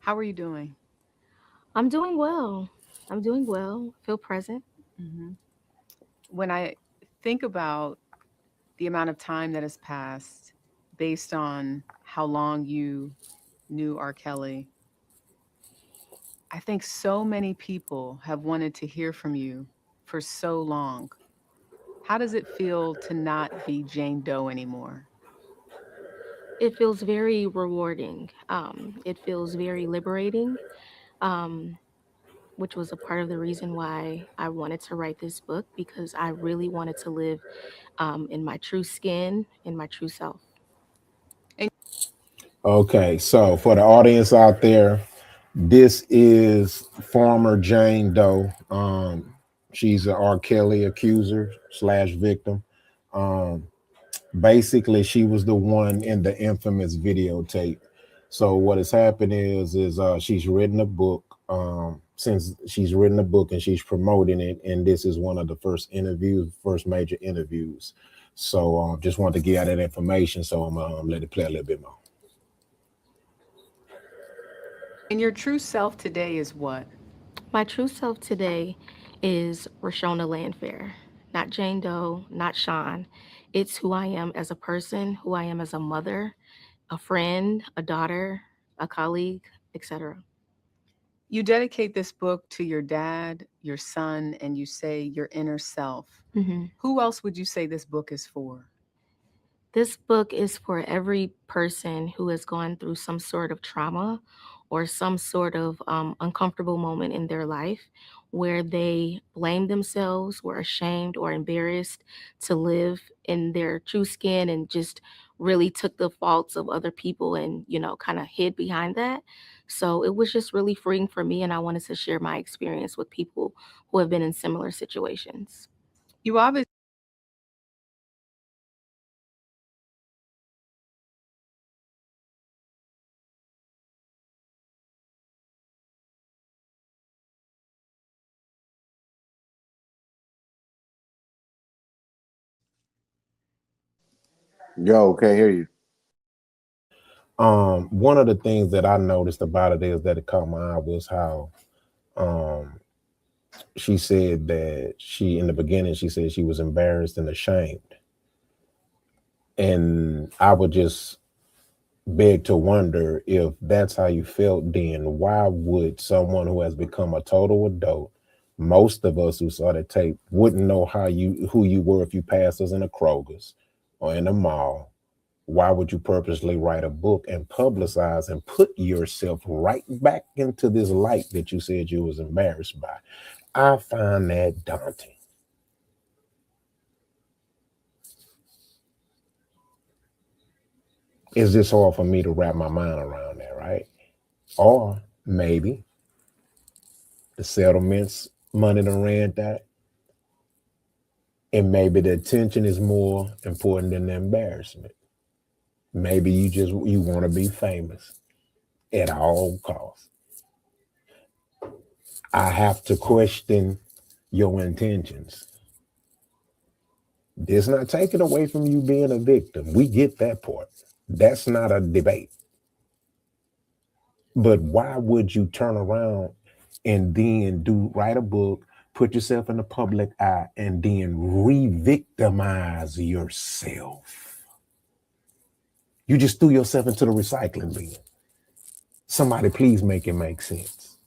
How are you doing? I'm doing well. I'm doing well. Feel present. hmm When I think about the amount of time that has passed based on how long you knew R. Kelly, I think so many people have wanted to hear from you for so long. How does it feel to not be Jane Doe anymore? It feels very rewarding. It feels very liberating, um, which was a part of the reason why I wanted to write this book because I really wanted to live in my true skin, in my true self. And Okay, so for the audience out there, this is former Jane Doe. She's an R. Kelly accuser slash victim. Um, Basically, she was the one in the infamous videotape. So what has happened is she's written a book. Since she's written a book and she's promoting it, and this is one of the first interviews, first major interviews. So just wanted to get out that information. So I'm let it play a little bit more. your true self today is what? My true self today is Rashona Landfair, not Jane Doe, not Sean. It's who I am as a person, who I am as a mother, a friend, a daughter, a colleague, etc. You dedicate this book to your dad, your son, and you say your inner self. Mhm. Who else would you say this book is for? This book is for every person who has gone through some sort of trauma or some sort of uncomfortable moment in their life where they blamed themselves, were ashamed or embarrassed to live in their true skin and just really took the faults of other people and, kind of hid behind that. So it was just really freeing for me, and I wanted to share my experience with people who have been in similar situations. You obviously Yo, can't hear you. One of the things that I noticed about it is that it caught my eye was how um, she said that she, in the beginning, she said she was embarrassed and ashamed. And I would just beg to wonder if that's how you felt then, why would someone who has become a total adult, most of us who saw the tape wouldn't know who you were if you passed us in a Kroger's or in a mall. Why would you purposely write a book and publicize and put yourself right back into this light that you said you was embarrassed by? I find that daunting. It's just hard for me to wrap my mind around that, right? Or maybe the settlements, money done ran that, and maybe the attention is more important than the embarrassment. Maybe you want to be famous at all costs. I have to question your intentions. It's not taken away from you being a victim. We get that part. That's not a debate. But why would you turn around and then do write a book, put yourself in the public eye, and then re-victimize yourself? You just threw yourself into the recycling bin. Somebody please make it make sense.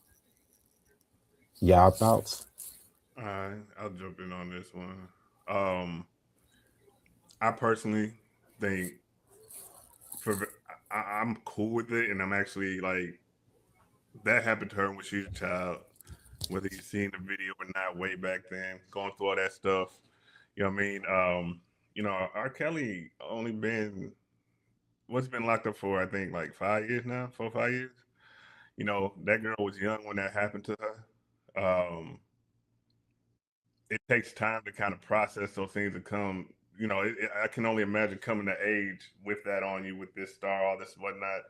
Y'all thoughts? All right, I'll jump in on this one. Um, I personally think for I'm cool with it, and I'm actually like that happened to her when she was a child. Whether you seen the video or not, way back then, going through all that stuff. You know what I mean? R. Kelly only been what's been locked up for I think like 5 years now, 4 or 5 years. That girl was young when that happened to her. It takes time to kind of process those things to come. I can only imagine coming to age with that on you, with this star, all this whatnot.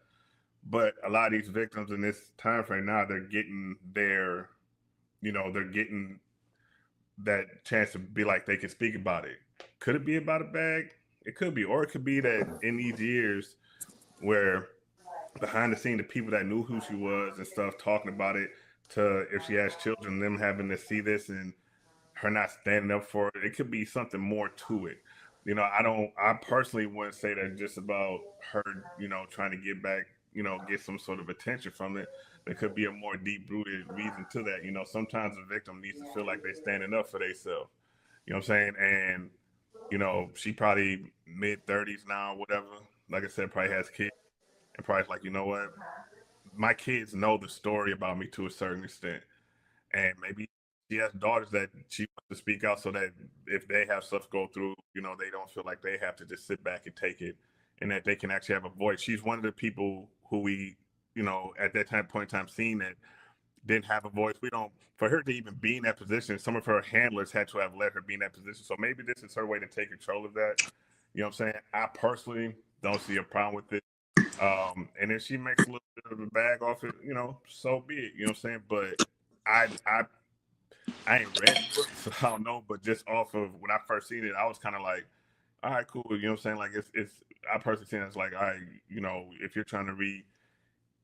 But a lot of these victims in this time frame now, they're getting that chance to be like they can speak about it. Could it be about a bag? It could be, or it could be that in these years where behind the scene, the people that knew who she was and stuff talking about it, to if she has children, them having to see this and her not standing up for it. It could be something more to it. I personally wouldn't say that just about her, trying to get back, get some sort of attention from it. There could be a more deep rooted reason to that. Sometimes the victim needs to feel like they're standing up for themselves. You know what I'm saying? And, she probably mid 30s now, whatever. Like I said, probably has kids and probably like, you know what? My kids know the story about me to a certain extent, and maybe she has daughters that she wants to speak out so that if they have stuff go through, they don't feel like they have to just sit back and take it, and that they can actually have a voice. She's one of the people who we, at that time point in time, seen that didn't have a voice. We don't For her to even be in that position. Some of her handlers had to have let her be in that position. So maybe this is her way to take control of that. You know what I'm saying? I personally don't see a problem with it. And if she makes a little bit of a bag off it, so be it. You know what I'm saying? But I I I ain't read the book, so I don't know. But just off of when I first seen it, I was kind of like, all right, cool. You know what I'm saying? Like it's I personally think it's like, all right, if you're trying to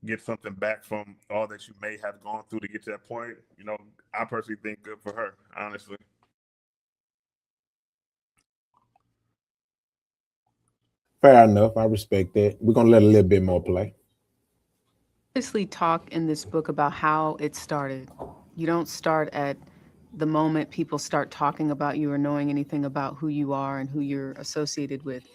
get something back from all that you may have gone through to get to that point, I personally think good for her, honestly. Fair enough. I respect that. We're gonna let a little bit more play. Obviously talk in this book about how it started. You don't start at the moment people start talking about you or knowing anything about who you are and who you're associated with.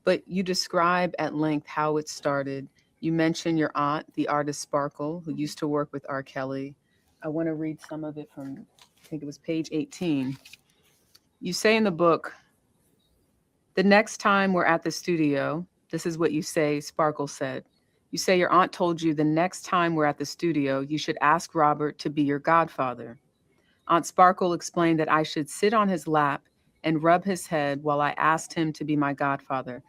But you describe at length how it started. You mention your aunt, the artist Sparkle, who used to work with R. Kelly. I want to read some of it from, I think it was page 18. You say in the book, the next time we're at the studio, this is what you say, Sparkle said. You say your aunt told you the next time we're at the studio, you should ask Robert to be your godfather. Aunt Sparkle explained that I should sit on his lap and rub his head while I asked him to be my godfather.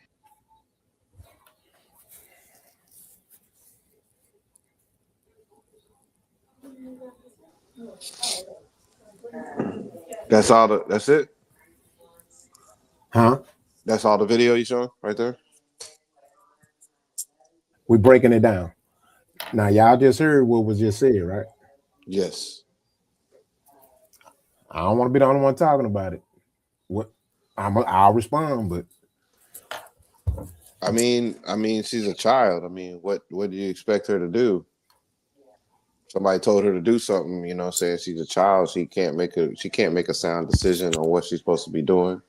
That's all. That's it. Huh? That's all the video you showing right there. We breaking it down. Now y'all just heard what was just said, right? Yes. I don't want to be the only one talking about it. What I'll respond, but I mean, she's a child. I mean, what do you expect her to do? Somebody told her to do something. Saying she's a child. She can't make a sound decision on what she's supposed to be doing.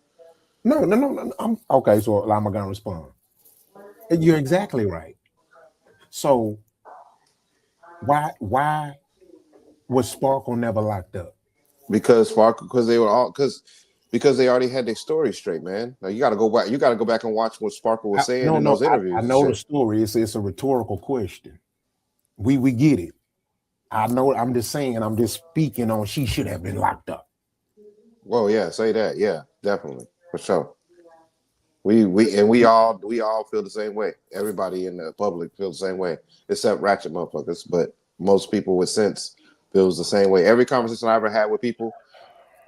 no, no, no, no. I'm okay. So I'm gonna respond. You're exactly right. So why was Sparkle never locked up? Because they were all because they already had their story straight, man. Now you got to go back. You got to go back and watch what Sparkle was saying No, in no. those I interviews and know the shit. story. It's a rhetorical question. We get it. I know. I'm just saying. I'm just speaking on. She should have been locked up. Well, yeah, say that. Yeah, definitely for sure. We all feel the same way. Everybody in the public feels the same way, except ratchet motherfuckers. But most people with sense feels the same way. Every conversation I ever had with people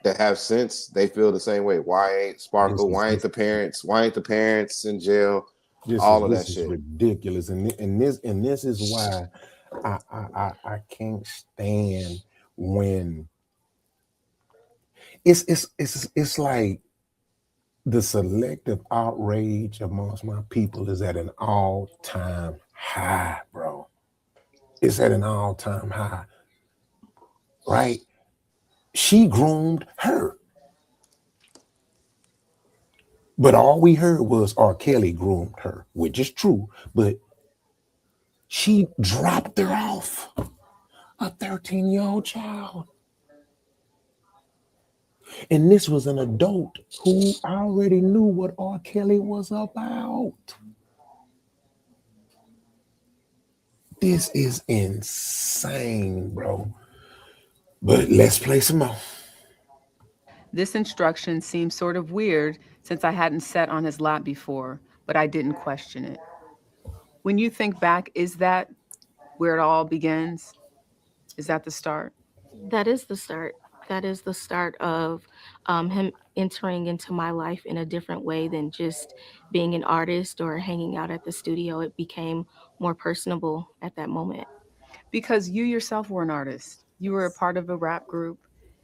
that have sense, they feel the same way. Why ain't This Sparkle? is Why ain't this the parents? Why ain't the parents in jail? this is All of that this is shit. ridiculous, and this is why I can't stand when it's like the selective outrage amongst my people is at an all-time high, bro. It's at an all-time high, right? She groomed her, but all we heard was R. Kelly groomed her, which is true, but she dropped her off, a 13-year-old child. And this was an adult who already knew what R. Kelly was about. This is insane, bro. But let's play some more. This instruction seemed sort of weird since I hadn't sat on his lap before, but I didn't question it. When you think back, is that where it all begins? Is that the start? That is the start. That is the start of him entering into my life in a different way than just being an artist or hanging out at the studio. It became more personable at that moment. Because you yourself were an artist. You were a part of a rap group.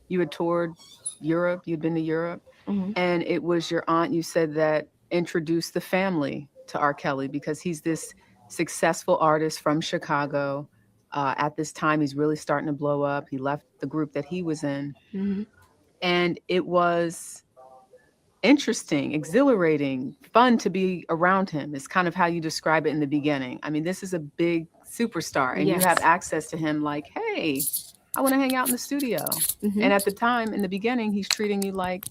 You had toured Europe. You'd been to Europe. Hmm. And it was your aunt, you said, that introduced the family to R. Kelly because he's this successful artist from Chicago. At this time, he's really starting to blow up. He left the group that he was in. Hmm. And it was interesting, exhilarating, fun to be around him, is kind of how you describe it in the beginning. I mean, this is a big superstar, and you have Yes. access to him like, hey, I want to hang out in the studio. Hmm. And at the time, in the beginning, he's treating you like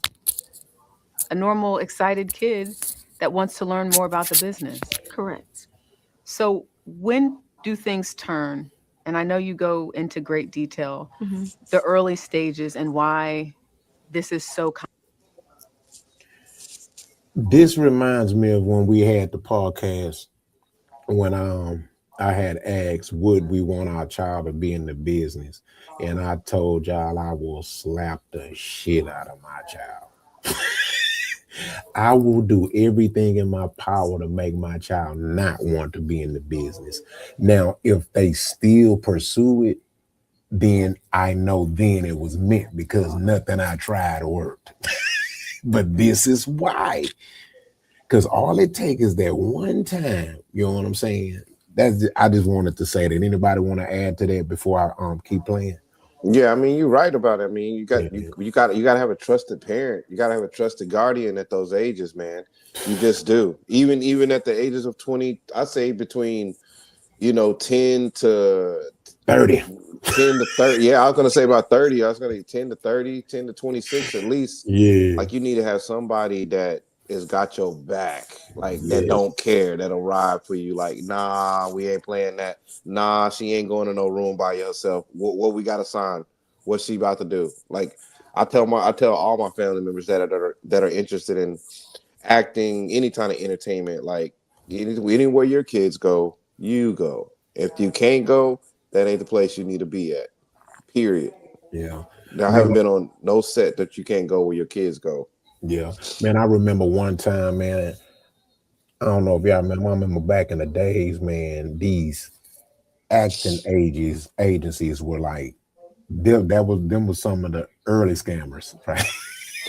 a normal, excited kid that wants to learn more about the business. Correct. So, when do things turn? And I know you go into great detail, Hmm. the early stages and why this is so. This reminds me of when we had the podcast when I had asked would we want our child to be in the business, and I told y'all I will slap the shit out of my child. I will do everything in my power to make my child not want to be in the business. Now, if they still pursue it, then I know then it was meant because nothing I tried worked. But this is why. Because all it takes is that one time. You know what I'm saying? I just wanted to say that. Anybody want to add to that before I keep playing? Yeah, I mean, you're right about it. I mean, Yeah. you got to have a trusted parent. You got to have a trusted guardian at those ages, man. You just do. Even at the ages of 20, I say between 10 to 30. 10 to 30. Yeah, I was gonna say about 30. I was gonna say 10 to 30, 10 to 26 at least. Yeah. Like you need to have somebody that has got your back, like that Yeah. don't care, that'll ride for you. Like, nah, we ain't playing that. Nah, she ain't going to no room by herself. What we gotta sign? What's she about to do? Like, I tell all my family members that are interested in acting, any kind of entertainment, like anywhere your kids go, you go. If you can't go, that ain't the place you need to be at. Period. Yeah. I Man, haven't been on no set that you can't go where your kids go. yeah. Man, I remember one time, man. I don't know if y'all remember. I remember back in the days, man, these acting agencies were like them was some of the early scammers, right?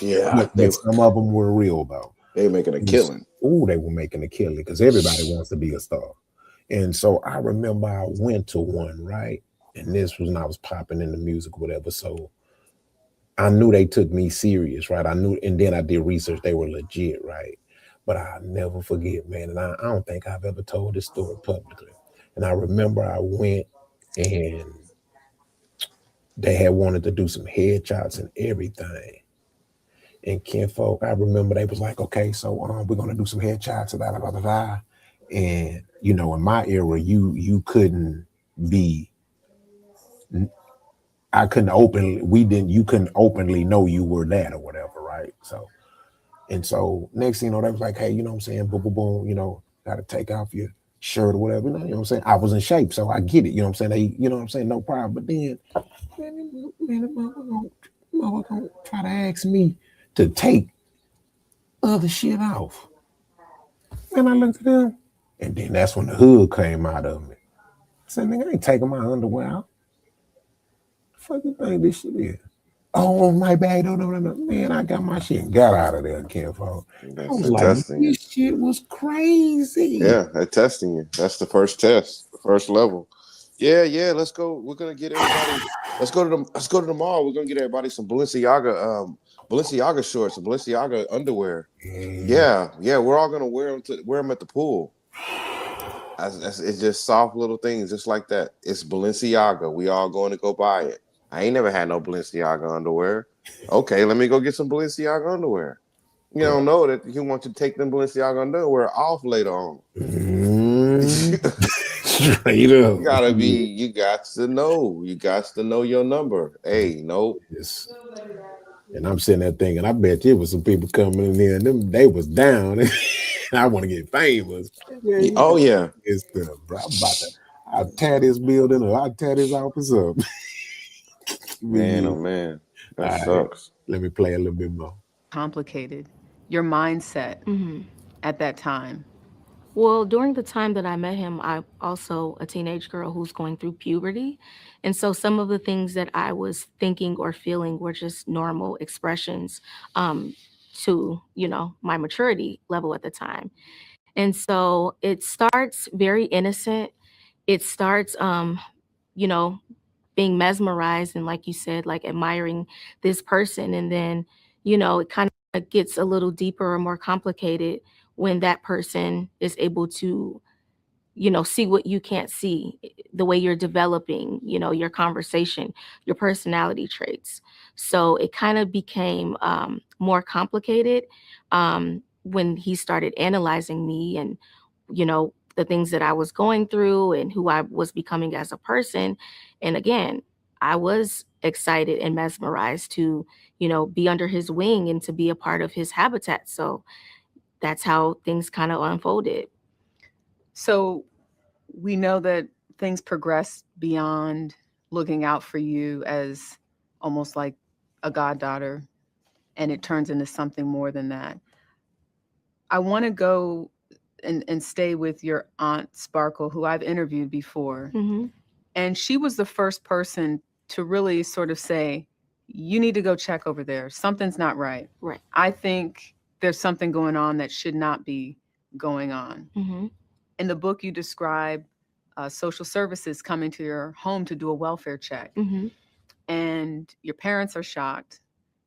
Yeah, but some of them were real though. they making a killing. They were making a killing because everybody wants to be a star. And so I remember I went to one, right? And this was when I was popping in the music, whatever. So I knew they took me serious, right? I knew, and then I did research, they were legit, right? But I'll never forget, man. And I don't think I've ever told this story publicly. And I remember I went and they had wanted to do some headshots and everything. And kinfolk, I remember they was like, okay, so we're gonna do some headshots and blah blah blah blah. And in my era, you couldn't be, I couldn't openly, we didn't, you couldn't openly know you were that or whatever, right? So next thing you know, they was like, hey, you know what I'm saying, boom, boom, boom, gotta take off your shirt or whatever, you know what I'm saying? I was in shape, so I get it, you know what I'm saying? They, you know what I'm saying, no problem. But then, man, the motherfucker gonna try to ask me to take other shit off. And I looked at them, and then that's when the hood came out of me. I said, nigga, I ain't taking my underwear out. The fuck you think this shit is? Oh, my bad. No, no, no, no. Man, I got my shit and got out of there, Kenfo. I That's was a like, testing you. this shit was crazy. Yeah, they're testing you. That's the first test, the first level. Yeah, yeah. Let's go. We're gonna get everybody. Let's go to the mall. We're gonna get everybody some Balenciaga shorts and Balenciaga underwear. Yeah. Yeah, yeah. We're all gonna wear them at the pool. It's just soft little things, just like that. It's Balenciaga. We all going to go buy it. I ain't never had no Balenciaga underwear. Okay, let me go get some Balenciaga underwear. You Yeah. don't know that he wants to take them Balenciaga underwear off later on. Mm. Straight up. You got to know. You got to know your number. Hey, nope. Yes. And I'm sitting there thinking, I bet you was some people coming in there and them they was down. I want to get famous. Yeah, you Oh know, yeah. it's stuff, bro. I'm about to I'll tear this building or I'll tear this office up. But Man, yeah, oh man. All That right, sucks. let me play a little bit more. Complicated. Your mindset Hmm. at that time. Well, during the time that I met him, I'm also a teenage girl who's going through puberty. And so some of the things that I was thinking or feeling were just normal expressions um, to, my maturity level at the time. And so it starts very innocent. It starts, you know, being mesmerized and, like you said, like admiring this person. And then, it kind of gets a little deeper or more complicated when that person is able to see what you can't see, the way you're developing, your conversation, your personality traits. So it kind of became more complicated when he started analyzing me and, the things that I was going through and who I was becoming as a person. And again, I was excited and mesmerized to, be under his wing and to be a part of his habitat. So that's how things kind of unfolded. So we know that things progress beyond looking out for you as almost like a goddaughter, and it turns into something more than that. I want to go and stay with your aunt Sparkle, who I've interviewed before. Hmm. And she was the first person to really sort of say, you need to go check over there. Something's not right. Right. I think there's something going on that should not be going on. Hmm. In the book, you describe social services coming to your home to do a welfare check, Hmm. and your parents are shocked.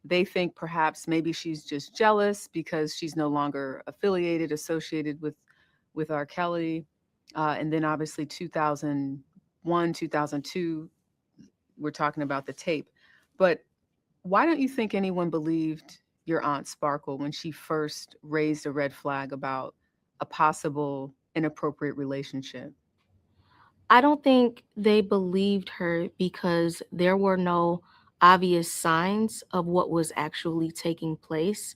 They think perhaps maybe she's just jealous because she's no longer affiliated, associated with R. Kelly. And then obviously 2001, 2002, we're talking about the tape. But why don't you think anyone believed your aunt Sparkle when she first raised a red flag about a possible inappropriate relationship? I don't think they believed her because there were no obvious signs of what was actually taking place.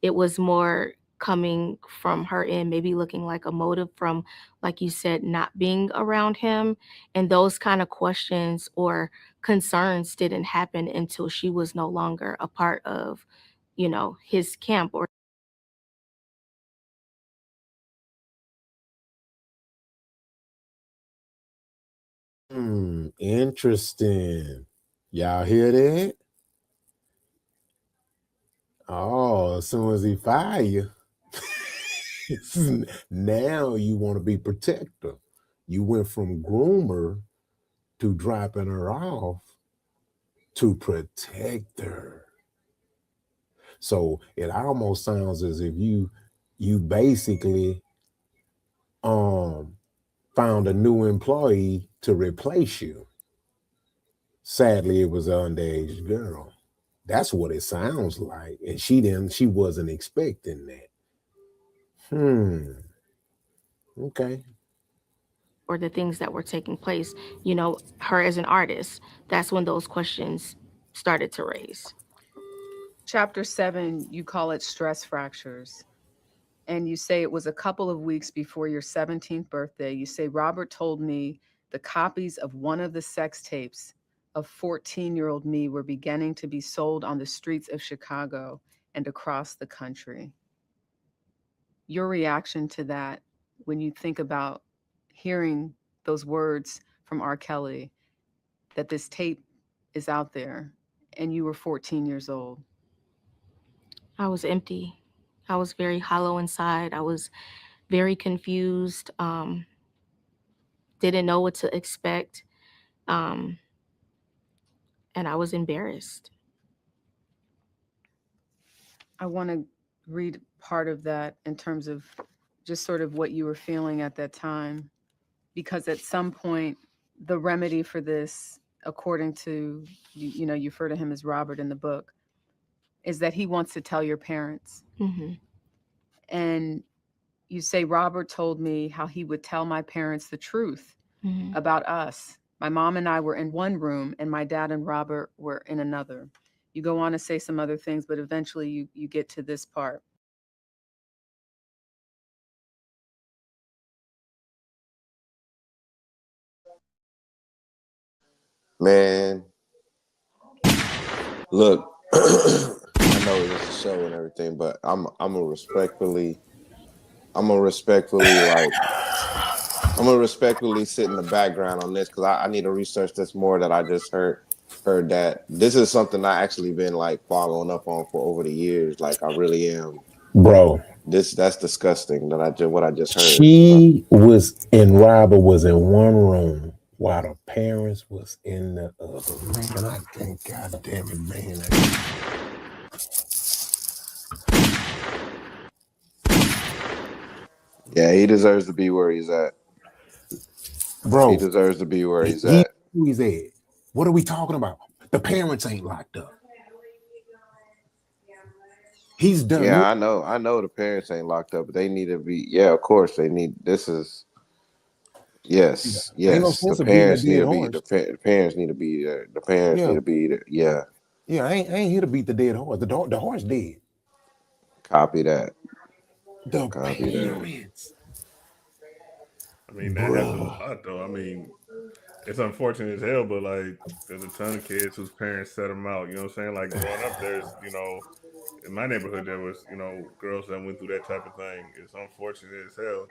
It was more coming from her end, maybe looking like a motive from, like you said, not being around him. And those kind of questions or concerns didn't happen until she was no longer a part of, his camp or Interesting. Y'all hear that? Oh, as soon as he fire you, now you want to be protector. You went from groomer to dropping her off to protect her. So it almost sounds as if you basically um found a new employee to replace you. Sadly, it was an underage girl. That's what it sounds like. And she wasn't expecting that. Hmm. Okay. or the things that were taking place, her as an artist. That's when those questions started to raise. Chapter 7, you call it stress fractures. And you say it was a couple of weeks before your 17th birthday. You say, Robert told me the copies of one of the sex tapes of 14-year-old me were beginning to be sold on the streets of Chicago and across the country. Your reaction to that when you think about hearing those words from R. Kelly, that this tape is out there and you were 14 years old? I was empty. I was very hollow inside. I was very confused. Didn't know what to expect. Um, and I was embarrassed. I want to read part of that in terms of just sort of what you were feeling at that time, because at some point, the remedy for this, according to, you refer to him as Robert in the book, is that he wants to tell your parents. Hmm. And you say, Robert told me how he would tell my parents the truth Hmm. about us. My mom and I were in one room, and my dad and Robert were in another. You go on to say some other things, but eventually you get to this part. Man, Look, I know it's a show and everything, but I'm a respectfully like I'm gonna respectfully sit in the background on this because I need to research this more. That I just heard that this is something I actually been like following up on for over the years. Like I really am. Bro. That's disgusting. That I just what I just heard. She was and Robert was in one room while the parents was in the other. Man, I think, God damn it, man. Yeah, he deserves to be where he's at. He Bro, deserves to be where he's he at. who he's at. What are we talking about? The parents ain't locked up. He's done. Yeah, Look, I know. The parents ain't locked up, but they need to be. Yeah, of course they need. This is yes, ain't no yes. The sense of beating a parents need dead to be. horse. The parents need to be there. The parents need Yeah, to be there. Yeah, yeah. I ain't here to beat the dead horse. The horse dead. copy that. The Copy that. parents, I mean, that happens bruh. a lot, though. I mean, it's unfortunate as hell, but like, there's a ton of kids whose parents set them out. You know what I'm saying? Like growing up, there's in my neighborhood there was girls that went through that type of thing. It's unfortunate as hell,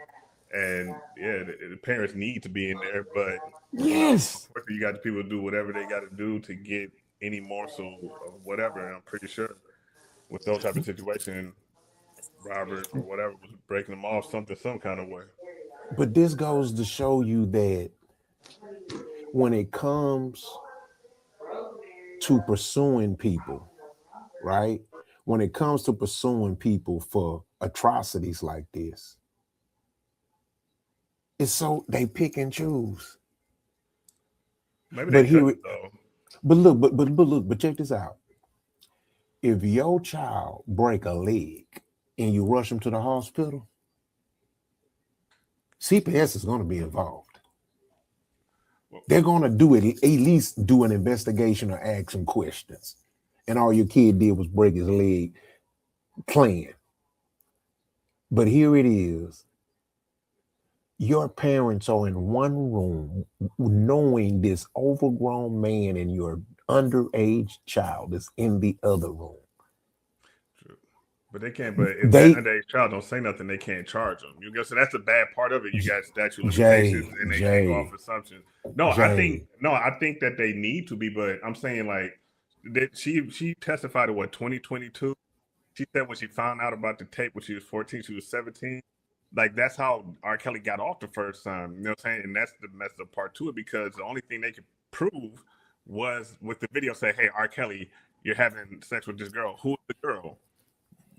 and yeah, the parents need to be in there, but Yes, unfortunately, you got the people do whatever they got to do to get any morsel of whatever. And I'm pretty sure with those type of situation, Robert or whatever was breaking them off something some kind of way. but this goes to show you that when it comes to pursuing people, right? When it comes to pursuing people for atrocities like this, it's so they pick and choose. Maybe they But here, shouldn't though. but check this out. If your child break a leg and you rush them to the hospital, CPS is going to be involved. Well, They're going to do it, at least do an investigation or ask some questions. And all your kid did was break his leg playing. But here it is. Your parents are in one room knowing this overgrown man and your underage child is in the other room. true. But they can't. But if that They, underage child don't say nothing, they can't charge them. You know, so that's the bad part of it. You got statute of limitations, Jay, and they can't go off Jay, assumptions. No, Jay. I think that they need to be. But I'm saying like that she testified in what 2022. She said when she found out about the tape when she was 14, she was 17. Like that's how R. Kelly got off the first time. You know what I'm saying? And that's the part to it because the only thing they could prove was with the video say, "Hey, R. Kelly, you're having sex with this girl. Who is the girl?"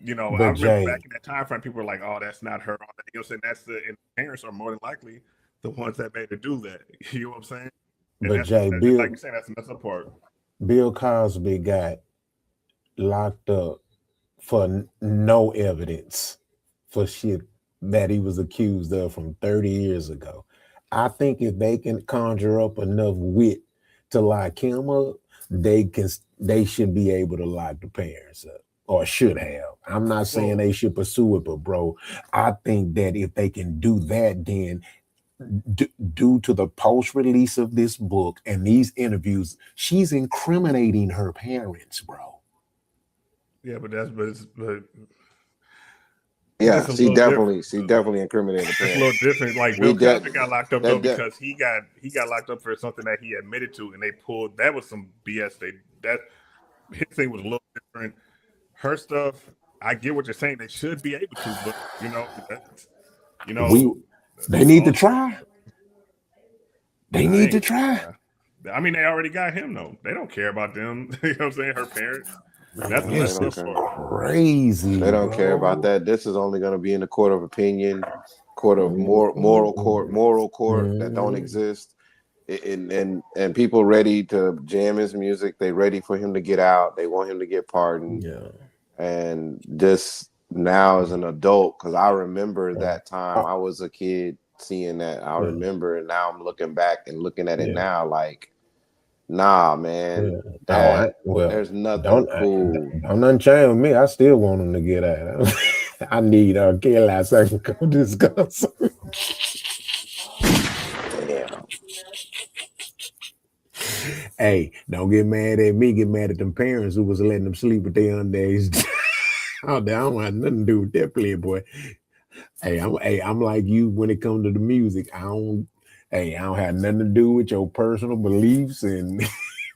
I But remember back Jay, in that time frame, people were like, "Oh, that's not her." All that. You know what I'm saying? And the parents are more than likely the ones that made her do that. You know what I'm saying? And but Jay, like you said, that's the messed up part. Bill Cosby got locked up for no evidence for shit that he was accused of from 30 years ago. I think if they can conjure up enough wit to lock him up, they should be able to lock the parents up. Or should have. I'm not saying Well, they should pursue it, but bro, I think that if they can do that, then due to the post release of this book and these interviews, she's incriminating her parents, bro. yeah, but it's Yeah, just a little different. she definitely incriminated the It's a parents. little different. Like We Bill de- Cosby got locked up though that de- because he got locked up for something that he admitted to, and they pulled that was some BS. That his thing was a little different. Her stuff, I get what you're saying. They should be able to, but that's you We know, they need to all try. They I need ain't to gonna try. lie. I mean, they already got him though. They don't care about them. You know what I'm saying? Her parents. That's the no, they messed This don't up is care. part. crazy, They don't care about bro. that. This is only going to be in the court of opinion, court of moral court that don't Mhm. exist. And people ready to jam his music. They ready for him to get out. They want him to get pardoned. Yeah. And this now as an adult, because I remember Uh, that time uh, I was a kid seeing that. I yeah. remember, and now I'm looking back and looking at it Yeah. now like, nah, man, Yeah. Oh, that well, there's nothing cool. don't nothing change with me. I still want him to get out. I need Kelly so I can go discuss. Damn. Hey, don't get mad at me. Get mad at them parents who was letting them sleep with their underage. I don't have nothing to do with that playboy. I'm like you when it comes to the music. I don't have nothing to do with your personal beliefs and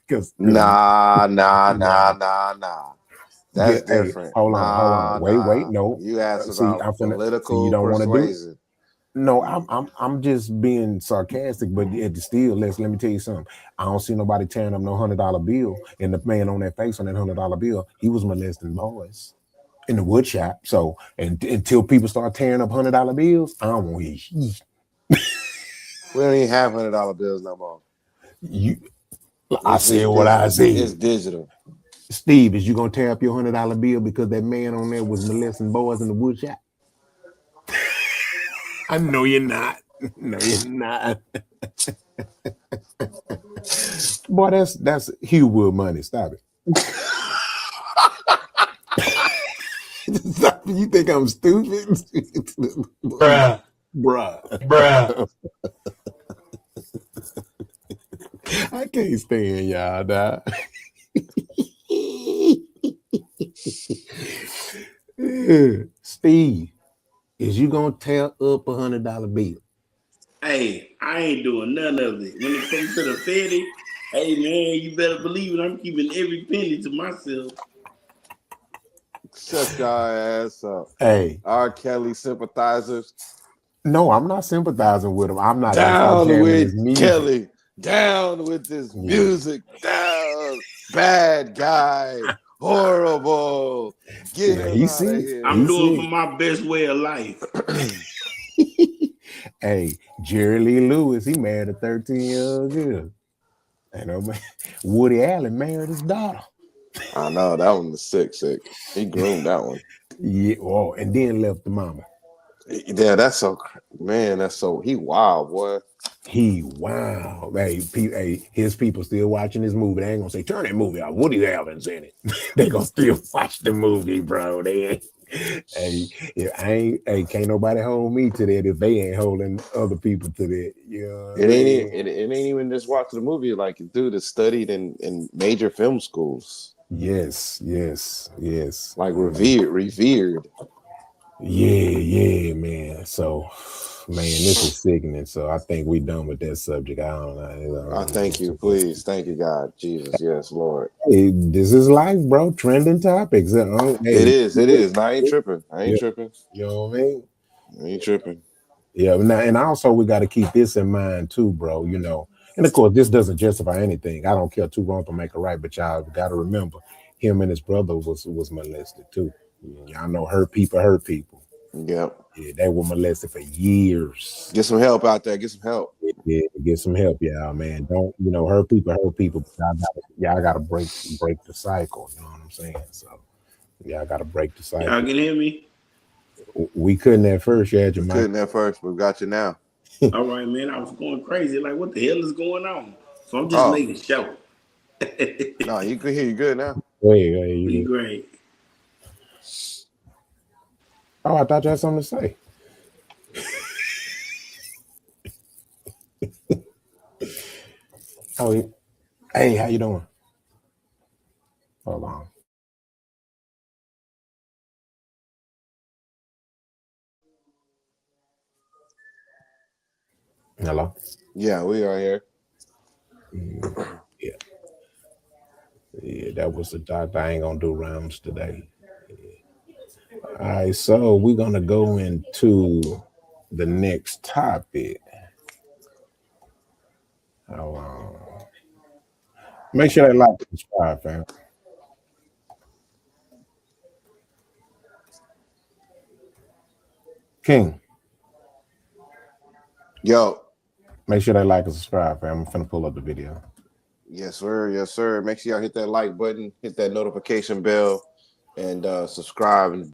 because Nah, nah, nah, nah. nah, nah. That's Hey, different. hold on, Nah, wait, nah. no. You asked See, about I'm finna. See, you political don't want to do it. persuasion. No, I'm just being sarcastic, but still, let me tell you something. I don't see nobody tearing up no $100 bill, and the man on that face on that $100 bill, he was molesting boys in the wood shop. So, and until people start tearing up $100 bills, I don't want to hear We don't even have $100 bills no more. you. I It's said what I digital. It's said. digital. Steve, is you gonna tear up your $100 bill because that man on there was molesting boys in the wood shop? I know you're not. No, you're not. Boy, that's Hugh Wood money. Stop it. Stop it. You think I'm stupid? Bruh. Bruh. Bruh. I can't stand y'all, dog. Steve, is you gonna tear up $100 bill? Hey, I ain't doing none of it. When it comes to the Fetty, hey man, you better believe it. I'm keeping every penny to myself. Shut your ass up. Hey, R. Kelly sympathizers. no, I'm not sympathizing with him. I'm not gonna start Down jamming with his music. Kelly. Down with this Yeah, music. Down. Bad guy. Horrible. Get yeah, him he out of sick. I'm He here. doing for sick. my best way of life. Hey, Jerry Lee Lewis, he married a 13-year-old girl. You know, Woody Allen married his daughter. I know that one was sick, sick. He groomed that one. Yeah, oh, and then left the mama. Yeah, that's so man. That's so he wild boy. He wow. Hey, his people still watching this movie. They ain't gonna say turn that movie out. Woody Allen's in it. They gonna still watch the movie, bro. They ain't. Hey, can't nobody hold me to that if they ain't holding other people to that. You know what I mean? It ain't even just watching the movie. Like dude is studied in major film schools. Yes. Like revered. Yeah, man. So, man, this is sickening. So I think we done with that subject. I don't know. I don't I want to thank get you, too much. please. Thank you, God, Jesus, yes, Lord. Hey, this is life, bro. Trending topics. It Hey, is, it is. No, I ain't tripping. I ain't yeah, tripping. you know what I mean? I ain't tripping. Yeah, now, and also we got to keep this in mind too, bro. You know, and of course, this doesn't justify anything. I don't care two wrongs to make a right, but y'all got to remember, him and his brother was molested too. Y'all know hurt people hurt people. Yep. Yeah, they were molested for years. Get some help out there. Get some help. Yeah, get some help, y'all, man. Don't hurt people. But y'all gotta break the cycle. You know what I'm saying? So y'all gotta break the Y'all cycle. can hear me? We couldn't at first. You had your We mic. couldn't at first, but we got you now. All right, man. I was going crazy. Like, what the hell is going on? So I'm just Oh, making sure. no, you can hear you good now. Go ahead, you Be good. great. Oh, I thought you had something to say. Oh, hey, how you doing? Hold on. Hello. Yeah, we are here. Yeah, yeah. That was the doctor. I ain't gonna do rounds today. All right, so we're gonna go into the next topic. Hold on. Make sure they like and subscribe, fam. King, Yo, make sure they like and subscribe, fam. I'm finna pull up the video. yes, sir. Yes, sir. Make sure y'all hit that like button, hit that notification bell, and subscribe and